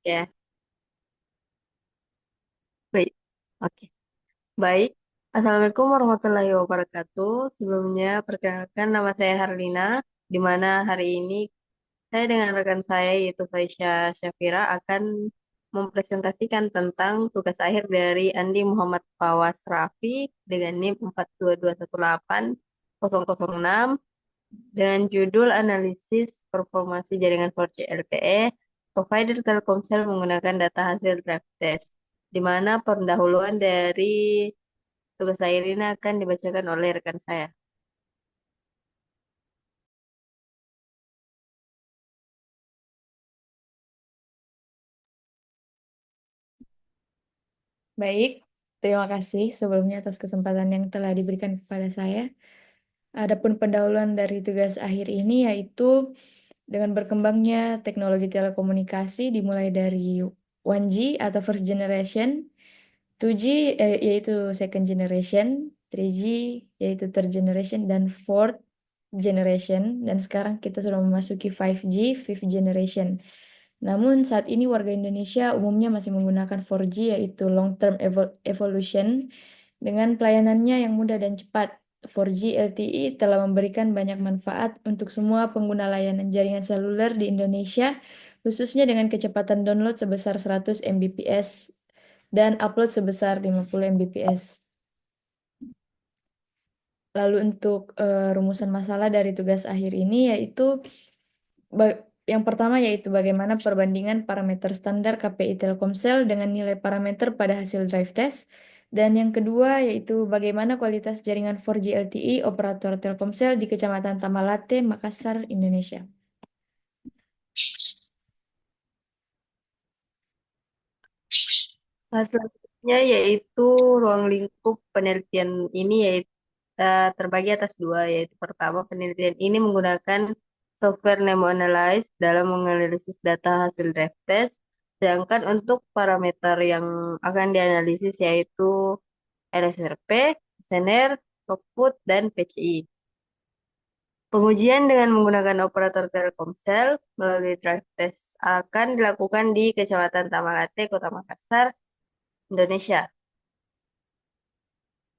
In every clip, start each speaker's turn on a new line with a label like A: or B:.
A: Ya, baik. Oke, baik. Assalamualaikum warahmatullahi wabarakatuh. Sebelumnya, perkenalkan nama saya Harlina, di mana hari ini saya dengan rekan saya yaitu Faisya Syafira akan mempresentasikan tentang tugas akhir dari Andi Muhammad Fawaz Rafi dengan NIM 422180006 dengan judul Analisis Performasi Jaringan 4G LTE Provider Telkomsel menggunakan data hasil drive test, di mana pendahuluan dari tugas saya ini akan dibacakan oleh rekan saya.
B: Baik, terima kasih sebelumnya atas kesempatan yang telah diberikan kepada saya. Adapun pendahuluan dari tugas akhir ini yaitu dengan berkembangnya teknologi telekomunikasi dimulai dari 1G atau first generation, 2G yaitu second generation, 3G yaitu third generation, dan fourth generation. Dan sekarang kita sudah memasuki 5G, fifth generation. Namun saat ini warga Indonesia umumnya masih menggunakan 4G yaitu long term evolution dengan pelayanannya yang mudah dan cepat. 4G LTE telah memberikan banyak manfaat untuk semua pengguna layanan jaringan seluler di Indonesia, khususnya dengan kecepatan download sebesar 100 Mbps dan upload sebesar 50 Mbps. Lalu untuk rumusan masalah dari tugas akhir ini yaitu yang pertama yaitu bagaimana perbandingan parameter standar KPI Telkomsel dengan nilai parameter pada hasil drive test. Dan yang kedua yaitu bagaimana kualitas jaringan 4G LTE operator Telkomsel di Kecamatan Tamalate, Makassar, Indonesia.
A: Nah, selanjutnya yaitu ruang lingkup penelitian ini yaitu terbagi atas dua, yaitu pertama penelitian ini menggunakan software Nemo Analyze dalam menganalisis data hasil drive test, sedangkan untuk parameter yang akan dianalisis yaitu LSRP, SNR, throughput, dan PCI. Pengujian dengan menggunakan operator Telkomsel melalui drive test akan dilakukan di Kecamatan Tamalate, Kota Makassar, Indonesia.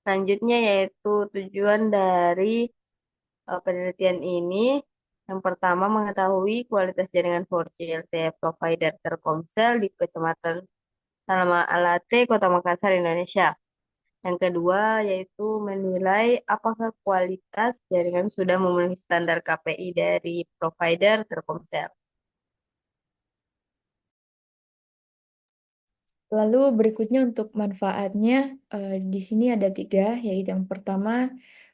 A: Selanjutnya yaitu tujuan dari penelitian ini. Yang pertama mengetahui kualitas jaringan 4G LTE provider Telkomsel di Kecamatan Salama Alate, Kota Makassar, Indonesia. Yang kedua yaitu menilai apakah kualitas jaringan sudah memenuhi standar KPI dari provider Telkomsel.
B: Lalu berikutnya untuk manfaatnya, di sini ada tiga, yaitu yang pertama,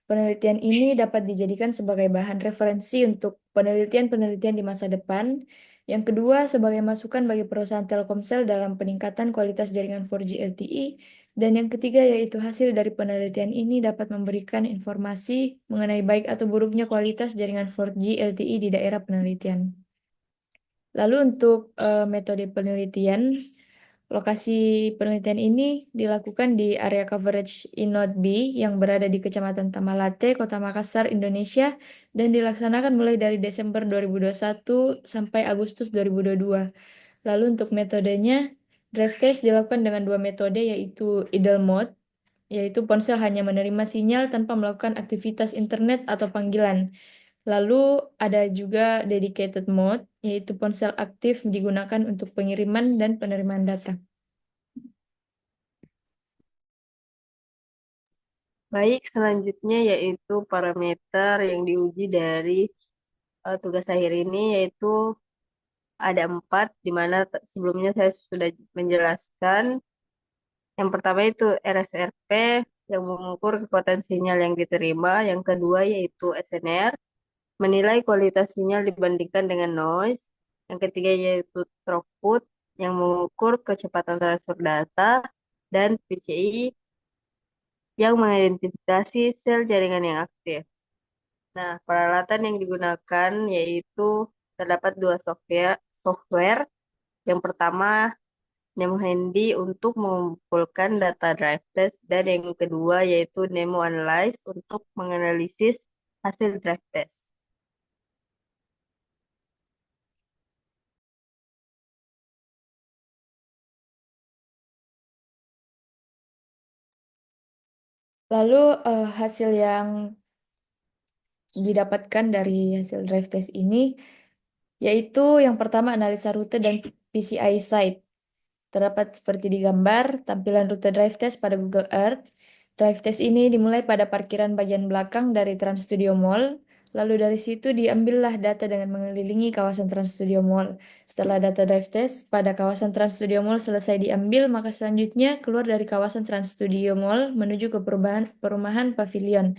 B: penelitian ini dapat dijadikan sebagai bahan referensi untuk penelitian-penelitian di masa depan. Yang kedua, sebagai masukan bagi perusahaan Telkomsel dalam peningkatan kualitas jaringan 4G LTE. Dan yang ketiga, yaitu hasil dari penelitian ini dapat memberikan informasi mengenai baik atau buruknya kualitas jaringan 4G LTE di daerah penelitian. Lalu untuk metode penelitian, lokasi penelitian ini dilakukan di area coverage Inode B yang berada di Kecamatan Tamalate, Kota Makassar, Indonesia, dan dilaksanakan mulai dari Desember 2021 sampai Agustus 2022. Lalu untuk metodenya, drive test dilakukan dengan dua metode yaitu idle mode, yaitu ponsel hanya menerima sinyal tanpa melakukan aktivitas internet atau panggilan. Lalu ada juga dedicated mode, yaitu ponsel aktif digunakan untuk pengiriman dan penerimaan data.
A: Baik, selanjutnya yaitu parameter yang diuji dari tugas akhir ini yaitu ada empat, di mana sebelumnya saya sudah menjelaskan. Yang pertama itu RSRP yang mengukur kekuatan sinyal yang diterima. Yang kedua yaitu SNR, menilai kualitas sinyal dibandingkan dengan noise. Yang ketiga yaitu throughput yang mengukur kecepatan transfer data. Dan PCI yang mengidentifikasi sel jaringan yang aktif. Nah, peralatan yang digunakan yaitu terdapat dua software. Yang pertama Nemo Handy untuk mengumpulkan data drive test dan yang kedua yaitu Nemo Analyze untuk menganalisis hasil drive test.
B: Lalu hasil yang didapatkan dari hasil drive test ini yaitu yang pertama analisa rute dan PCI site. Terdapat seperti di gambar, tampilan rute drive test pada Google Earth. Drive test ini dimulai pada parkiran bagian belakang dari Trans Studio Mall. Lalu dari situ diambillah data dengan mengelilingi kawasan Trans Studio Mall. Setelah data drive test pada kawasan Trans Studio Mall selesai diambil, maka selanjutnya keluar dari kawasan Trans Studio Mall menuju ke perumahan Pavilion.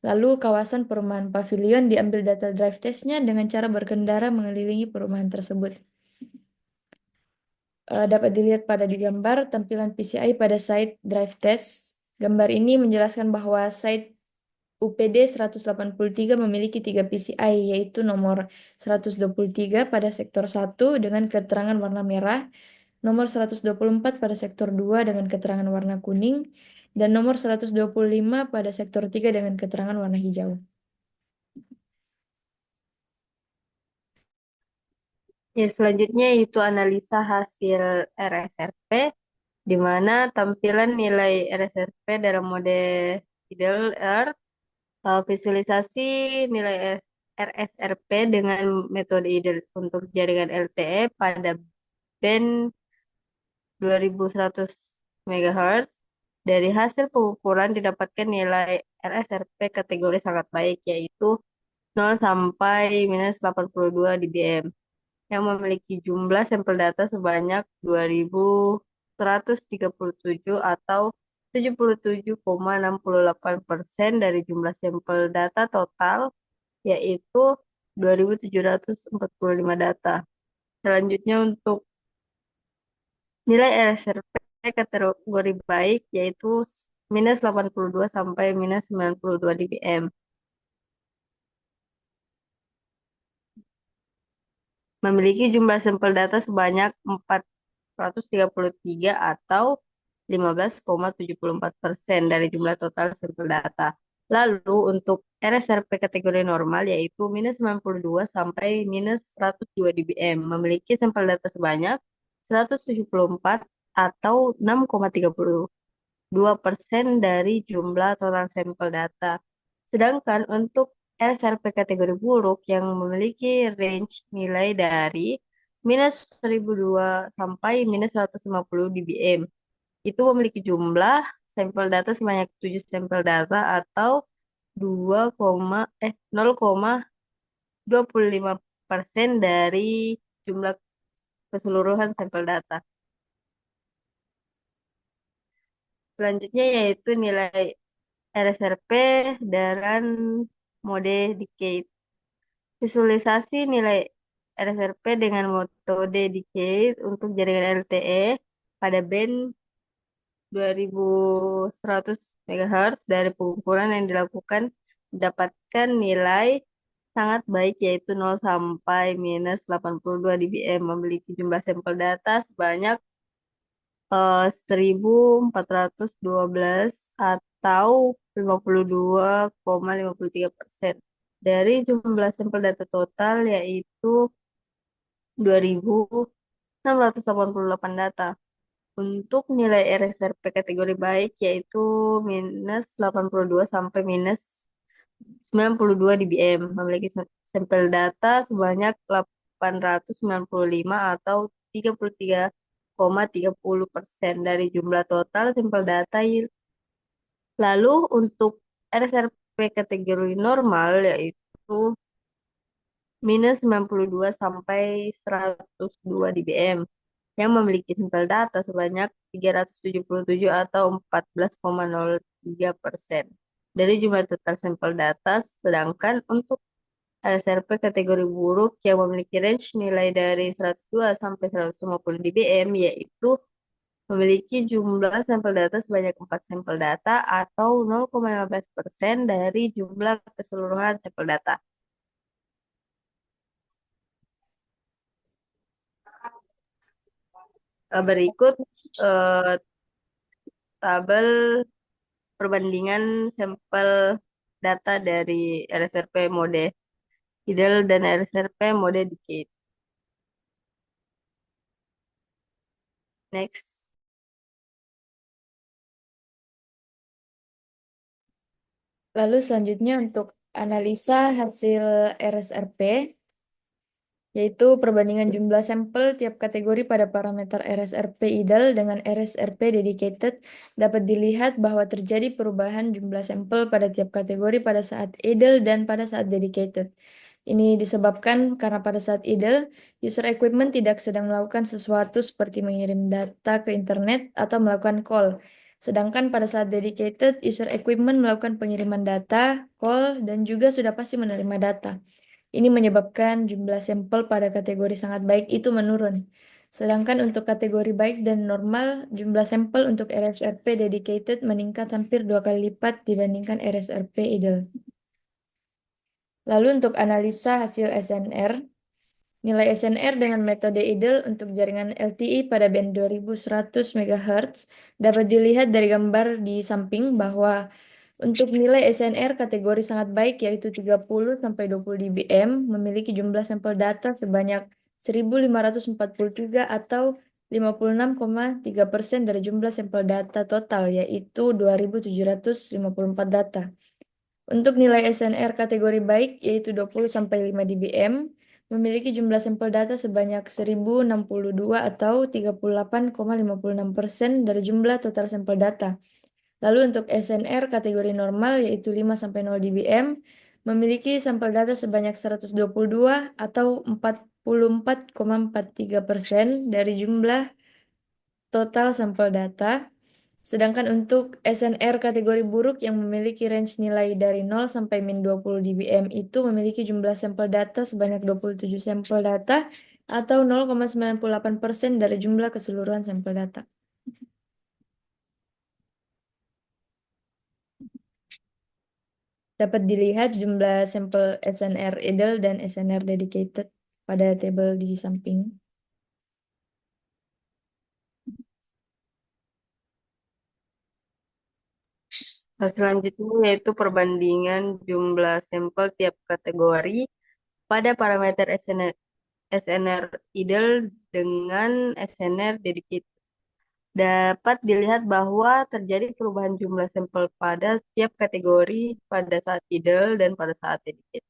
B: Lalu kawasan perumahan Pavilion diambil data drive testnya dengan cara berkendara mengelilingi perumahan tersebut. Dapat dilihat pada di gambar tampilan PCI pada site drive test. Gambar ini menjelaskan bahwa site UPD 183 memiliki 3 PCI, yaitu nomor 123 pada sektor 1 dengan keterangan warna merah, nomor 124 pada sektor 2 dengan keterangan warna kuning, dan nomor 125 pada sektor 3 dengan keterangan warna hijau.
A: Ya, selanjutnya itu analisa hasil RSRP, di mana tampilan nilai RSRP dalam mode Middle Earth, visualisasi nilai RSRP dengan metode IDLE untuk jaringan LTE pada band 2100 MHz. Dari hasil pengukuran didapatkan nilai RSRP kategori sangat baik, yaitu 0 sampai minus 82 dBm, yang memiliki jumlah sampel data sebanyak 2.137 atau 77,68% dari jumlah sampel data total, yaitu 2.745 data. Selanjutnya untuk nilai RSRP kategori baik yaitu minus 82 sampai minus 92 dBm. Memiliki jumlah sampel data sebanyak 433 atau 15,74% dari jumlah total sampel data. Lalu untuk RSRP kategori normal yaitu minus 92 sampai minus 102 dBm. Memiliki sampel data sebanyak 174 atau 6,32% dari jumlah total sampel data. Sedangkan untuk SRP kategori buruk yang memiliki range nilai dari minus 1002 sampai minus 150 dBm, itu memiliki jumlah sampel data sebanyak 7 sampel data atau 0,25% dari jumlah keseluruhan sampel data. Selanjutnya yaitu nilai RSRP dan mode decade. Visualisasi nilai RSRP dengan metode decade untuk jaringan LTE pada band 2100 MHz dari pengukuran yang dilakukan mendapatkan nilai sangat baik yaitu 0 sampai minus 82 dBm, memiliki jumlah sampel data sebanyak 1.412 atau 52,53% dari jumlah sampel data total yaitu 2.688 data. Untuk nilai RSRP kategori baik yaitu minus 82 sampai minus 92 dBm, memiliki sampel data sebanyak 895 atau 33,30% dari jumlah total sampel data. Lalu untuk RSRP kategori normal yaitu minus 92 sampai 102 dBm, yang memiliki sampel data sebanyak 377 atau 14,03% dari jumlah total sampel data. Sedangkan untuk RSRP kategori buruk yang memiliki range nilai dari 102 sampai 150 dBm, yaitu memiliki jumlah sampel data sebanyak 4 sampel data atau 0,15% dari jumlah keseluruhan sampel data. Berikut eh, tabel perbandingan sampel data dari RSRP mode IDLE dan RSRP mode decade. Next.
B: Lalu selanjutnya untuk analisa hasil RSRP, yaitu perbandingan jumlah sampel tiap kategori pada parameter RSRP idle dengan RSRP dedicated, dapat dilihat bahwa terjadi perubahan jumlah sampel pada tiap kategori pada saat idle dan pada saat dedicated. Ini disebabkan karena pada saat idle, user equipment tidak sedang melakukan sesuatu seperti mengirim data ke internet atau melakukan call. Sedangkan pada saat dedicated, user equipment melakukan pengiriman data, call, dan juga sudah pasti menerima data. Ini menyebabkan jumlah sampel pada kategori sangat baik itu menurun. Sedangkan untuk kategori baik dan normal, jumlah sampel untuk RSRP dedicated meningkat hampir 2 kali lipat dibandingkan RSRP idle. Lalu untuk analisa hasil SNR, nilai SNR dengan metode idle untuk jaringan LTE pada band 2100 MHz dapat dilihat dari gambar di samping bahwa untuk nilai SNR kategori sangat baik yaitu 30 sampai 20 dBm memiliki jumlah sampel data sebanyak 1543 atau 56,3% dari jumlah sampel data total yaitu 2754 data. Untuk nilai SNR kategori baik yaitu 20 sampai 5 dBm memiliki jumlah sampel data sebanyak 1062 atau 38,56% dari jumlah total sampel data. Lalu untuk SNR kategori normal yaitu 5 sampai 0 dBm memiliki sampel data sebanyak 122 atau 44,43% dari jumlah total sampel data. Sedangkan untuk SNR kategori buruk yang memiliki range nilai dari 0 sampai min 20 dBm itu memiliki jumlah sampel data sebanyak 27 sampel data atau 0,98% dari jumlah keseluruhan sampel data. Dapat dilihat jumlah sampel SNR idle dan SNR dedicated pada tabel di samping.
A: Selanjutnya yaitu perbandingan jumlah sampel tiap kategori pada parameter SNR idle dengan SNR dedicated. Dapat dilihat bahwa terjadi perubahan jumlah sampel pada tiap kategori pada saat idle dan pada saat dedicated.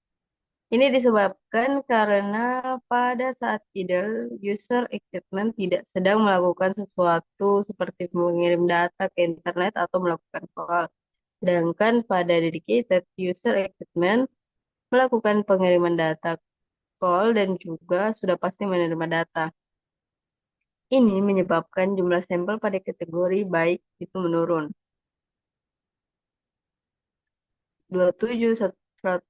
A: Ini disebabkan karena pada saat idle, user equipment tidak sedang melakukan sesuatu seperti mengirim data ke internet atau melakukan call. Sedangkan pada dedicated, user equipment melakukan pengiriman data call dan juga sudah pasti menerima data. Ini menyebabkan jumlah sampel pada kategori baik itu menurun. 27, 100,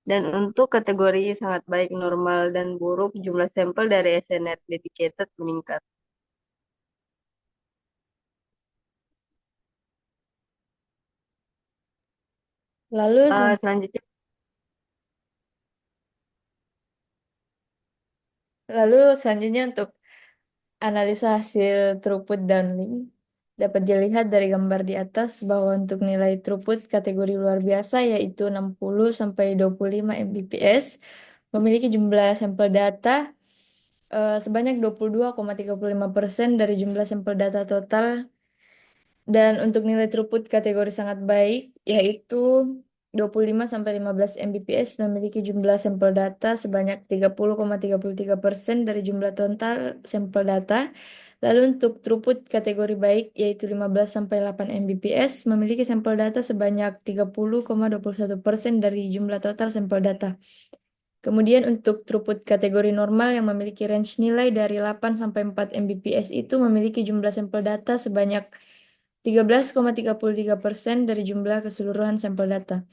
A: dan untuk kategori sangat baik, normal, dan buruk, jumlah sampel dari SNR dedicated meningkat.
B: Lalu,
A: Selanjutnya,
B: lalu selanjutnya untuk analisa hasil throughput downlink dapat dilihat dari gambar di atas bahwa untuk nilai throughput kategori luar biasa yaitu 60 sampai 25 Mbps memiliki jumlah sampel data sebanyak 22,35% dari jumlah sampel data total. Dan untuk nilai throughput kategori sangat baik, yaitu 25 sampai 15 Mbps memiliki jumlah sampel data sebanyak 30,33% dari jumlah total sampel data. Lalu untuk throughput kategori baik, yaitu 15 sampai 8 Mbps memiliki sampel data sebanyak 30,21% dari jumlah total sampel data. Kemudian untuk throughput kategori normal yang memiliki range nilai dari 8 sampai 4 Mbps itu memiliki jumlah sampel data sebanyak 13,33% dari jumlah keseluruhan sampel data.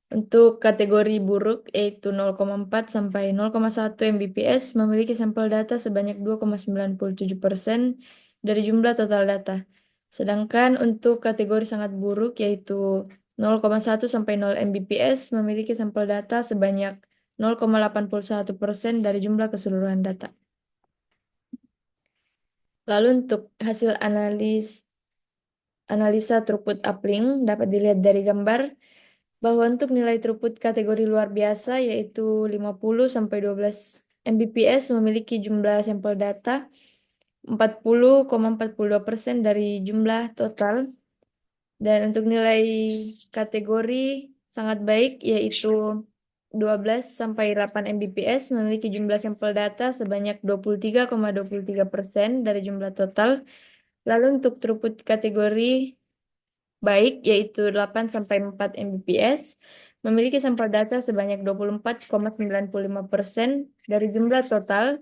B: Untuk kategori buruk yaitu 0,4 sampai 0,1 Mbps memiliki sampel data sebanyak 2,97% dari jumlah total data. Sedangkan untuk kategori sangat buruk yaitu 0,1 sampai 0 Mbps memiliki sampel data sebanyak 0,81% dari jumlah keseluruhan data. Lalu untuk hasil analisa throughput uplink dapat dilihat dari gambar bahwa untuk nilai throughput kategori luar biasa yaitu 50 sampai 12 Mbps memiliki jumlah sampel data 40,42% dari jumlah total. Dan untuk nilai kategori sangat baik yaitu 12 sampai 8 Mbps memiliki jumlah sampel data sebanyak 23,23% dari jumlah total. Lalu untuk throughput kategori baik yaitu 8 sampai 4 Mbps memiliki sampel data sebanyak 24,95% dari jumlah total.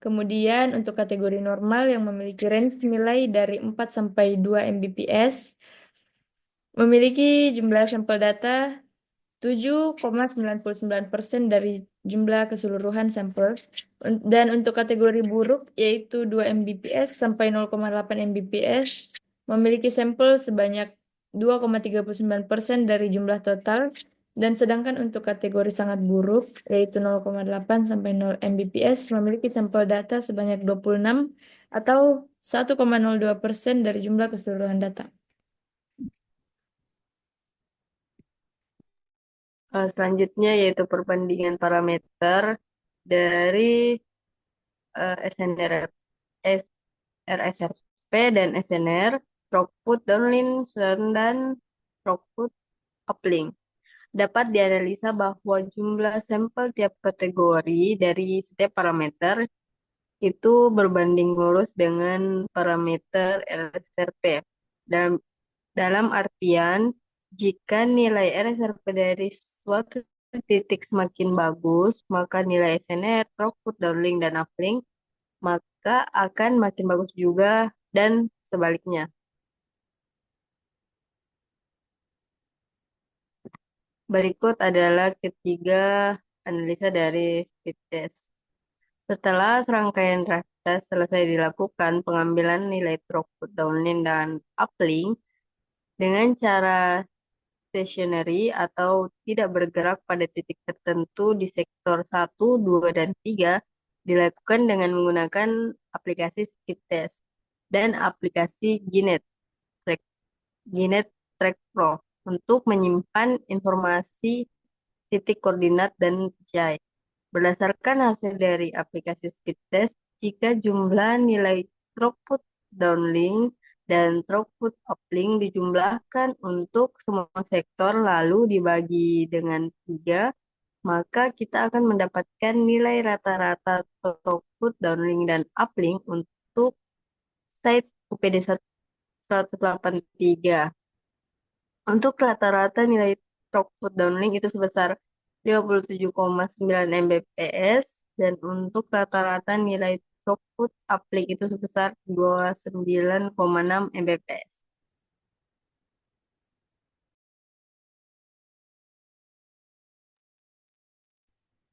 B: Kemudian untuk kategori normal yang memiliki range nilai dari 4 sampai 2 Mbps memiliki jumlah sampel data 7,99% dari jumlah keseluruhan sampel. Dan untuk kategori buruk yaitu 2 Mbps sampai 0,8 Mbps memiliki sampel sebanyak 2,39% dari jumlah total. Dan sedangkan untuk kategori sangat buruk yaitu 0,8 sampai 0 Mbps memiliki sampel data sebanyak 26 atau 1,02% dari jumlah keseluruhan data.
A: Selanjutnya yaitu perbandingan parameter dari SNR, RSRP dan SNR, throughput downlink, dan throughput uplink. Dapat dianalisa bahwa jumlah sampel tiap kategori dari setiap parameter itu berbanding lurus dengan parameter RSRP. Dalam, dalam artian, jika nilai RSRP dari suatu titik semakin bagus, maka nilai SNR, throughput, downlink, dan uplink maka akan makin bagus juga dan sebaliknya. Berikut adalah ketiga analisa dari speed test. Setelah serangkaian drive test selesai dilakukan, pengambilan nilai throughput, downlink, dan uplink dengan cara stationary atau tidak bergerak pada titik tertentu di sektor 1, 2, dan 3 dilakukan dengan menggunakan aplikasi speed test dan aplikasi Track, Ginet Track Pro untuk menyimpan informasi titik koordinat dan jai. Berdasarkan hasil dari aplikasi speed test, jika jumlah nilai throughput downlink dan throughput uplink dijumlahkan untuk semua sektor lalu dibagi dengan 3, maka kita akan mendapatkan nilai rata-rata throughput downlink dan uplink untuk site UPD 183. Untuk rata-rata nilai throughput downlink itu sebesar 57,9 Mbps dan untuk rata-rata nilai throughput uplink itu sebesar 29,6 Mbps.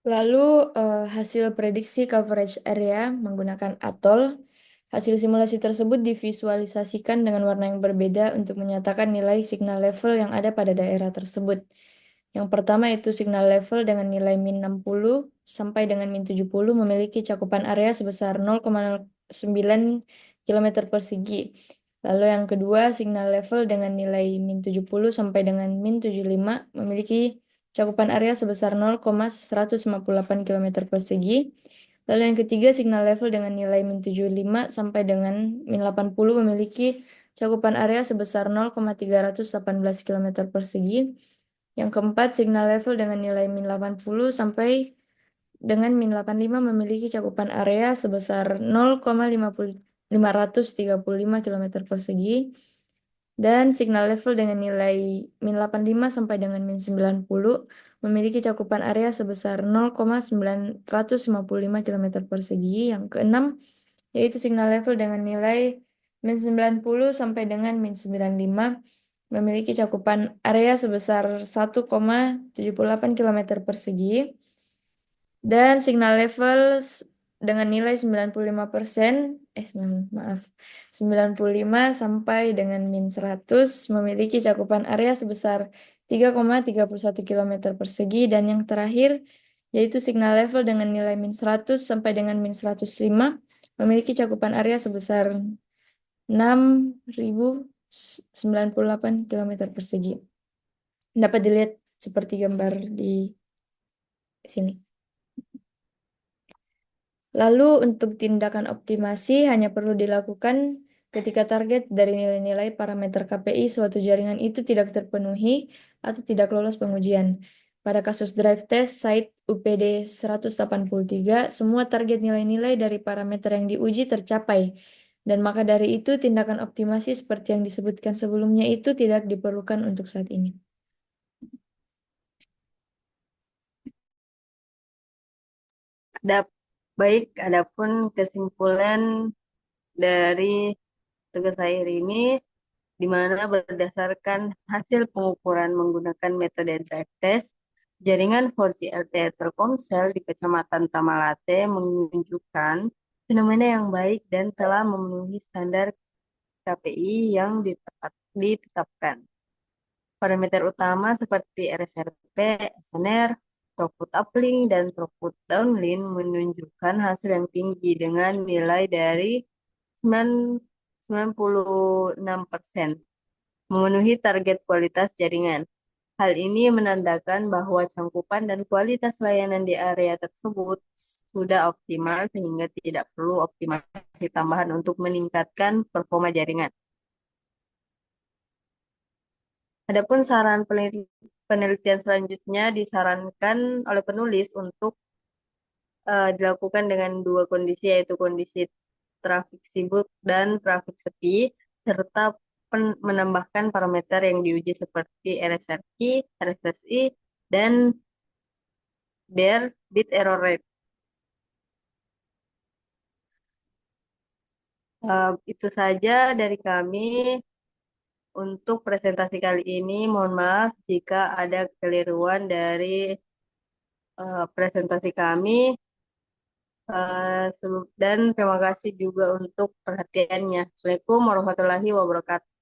B: Lalu hasil prediksi coverage area menggunakan atol. Hasil simulasi tersebut divisualisasikan dengan warna yang berbeda untuk menyatakan nilai signal level yang ada pada daerah tersebut. Yang pertama itu signal level dengan nilai min 60 sampai dengan min 70 memiliki cakupan area sebesar 0,09 km persegi. Lalu yang kedua signal level dengan nilai min 70 sampai dengan min 75 memiliki cakupan area sebesar 0,158 km persegi. Lalu yang ketiga, signal level dengan nilai min 75 sampai dengan min 80 memiliki cakupan area sebesar 0,318 km persegi. Yang keempat, signal level dengan nilai min 80 sampai dengan min 85 memiliki cakupan area sebesar 0,535 km persegi. Dan signal level dengan nilai min 85 sampai dengan min 90 memiliki cakupan area sebesar 0,955 km persegi. Yang keenam, yaitu signal level dengan nilai min 90 sampai dengan min 95 memiliki cakupan area sebesar 1,78 km persegi. Dan signal level dengan nilai 95%, 95 sampai dengan min 100 memiliki cakupan area sebesar 3,31 km persegi. Dan yang terakhir, yaitu signal level dengan nilai min 100 sampai dengan min 105 memiliki cakupan area sebesar 6.098 km persegi. Dapat dilihat seperti gambar di sini. Lalu untuk tindakan optimasi hanya perlu dilakukan ketika target dari nilai-nilai parameter KPI suatu jaringan itu tidak terpenuhi atau tidak lolos pengujian. Pada kasus drive test site UPD 183, semua target nilai-nilai dari parameter yang diuji tercapai. Dan maka dari itu tindakan optimasi seperti yang disebutkan sebelumnya itu tidak diperlukan untuk saat ini.
A: Ada baik, adapun kesimpulan dari tugas akhir ini, di mana berdasarkan hasil pengukuran menggunakan metode drive test, jaringan 4G LTE Telkomsel di Kecamatan Tamalate menunjukkan fenomena yang baik dan telah memenuhi standar KPI yang ditetapkan. Parameter utama seperti RSRP, SNR, throughput uplink, dan throughput downlink menunjukkan hasil yang tinggi dengan nilai dari 96%, memenuhi target kualitas jaringan. Hal ini menandakan bahwa cangkupan dan kualitas layanan di area tersebut sudah optimal sehingga tidak perlu optimasi tambahan untuk meningkatkan performa jaringan. Adapun saran penelitian selanjutnya disarankan oleh penulis untuk dilakukan dengan dua kondisi, yaitu kondisi trafik sibuk dan trafik sepi, serta menambahkan parameter yang diuji seperti RSRQ, RSSI, dan their bit error rate. Itu saja dari kami untuk presentasi kali ini. Mohon maaf jika ada keliruan dari presentasi kami. Dan terima kasih juga untuk perhatiannya. Assalamualaikum warahmatullahi wabarakatuh.